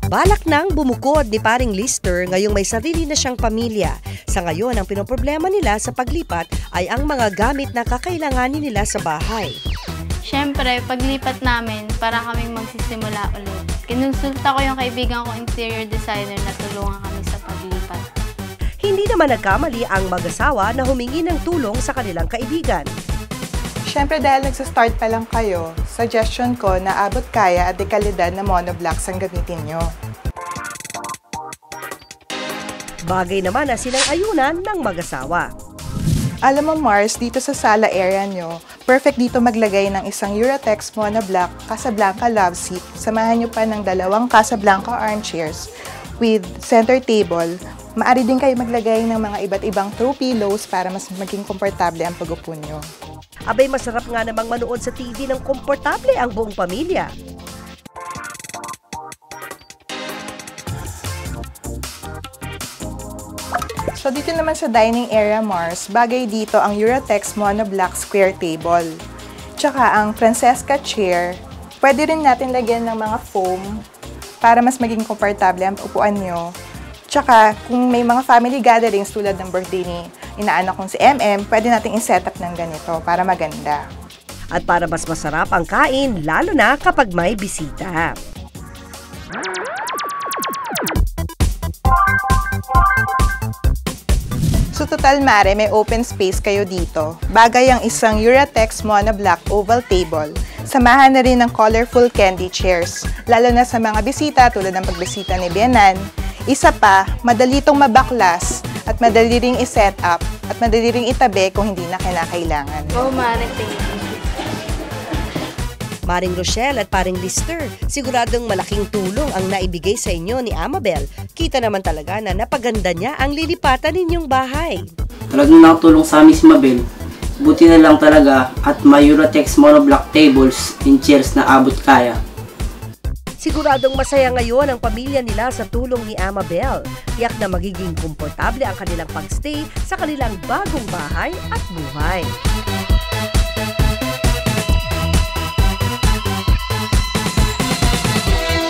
Balak nang bumukod ni paring Lister ngayong may sarili na siyang pamilya. Sa ngayon, ang pinoproblema nila sa paglipat ay ang mga gamit na kakailanganin nila sa bahay. Siyempre, paglipat namin para kaming magsisimula ulit. Kinonsulta ko yung kaibigan ko interior designer na tulungan kami sa paglipat. Hindi naman nagkamali ang mag-asawa na humingi ng tulong sa kanilang kaibigan. Siyempre dahil nagsastart pa lang kayo, suggestion ko na abot kaya at dekalidad na monoblocks ang gamitin nyo. Bagay naman na silang ayunan ng mag-asawa. Alam mo Mars, dito sa sala area nyo, perfect dito maglagay ng isang Eurotex monoblock Casablanca love seat. Samahan nyo pa ng 2 Casablanca armchairs with center table. Maaari din kayo maglagay ng mga iba't ibang throw pillows para mas maging komportable ang pag-upo nyo. Abay, masarap nga namang manood sa TV ng komportable ang buong pamilya. So dito naman sa dining area Mars, bagay dito ang Eurotex monoblock square table. Tsaka ang Francesca chair, pwede rin natin lagyan ng mga foam para mas maging komportable ang upuan nyo. Tsaka kung may mga family gatherings tulad ng birthday ni inaanak kong si MM, pwede natin i-set up ng ganito para maganda. At para mas masarap ang kain, lalo na kapag may bisita. So total mare, may open space kayo dito. Bagay ang isang Eurotex monoblock oval table. Samahan na rin ng colorful candy chairs, lalo na sa mga bisita tulad ng pagbisita ni Bianan. Isa pa, madali itong mabaklas at madali ring i-set up at madali ring itabi kung hindi na kinakailangan. Oh, Mare, thank you. Maring Rochelle at paring Lister, siguradong malaking tulong ang naibigay sa inyo ni Amabel. Kita naman talaga na napaganda niya ang lilipatan ninyong bahay. Talagang nakatulong sa amin si Mabel. Buti na lang talaga at may Eurotex monoblock tables and chairs na abot kaya. Siguradong masaya ngayon ang pamilya nila sa tulong ni Amabel. Tiyak na magiging komportable ang kanilang pagstay sa kanilang bagong bahay at buhay.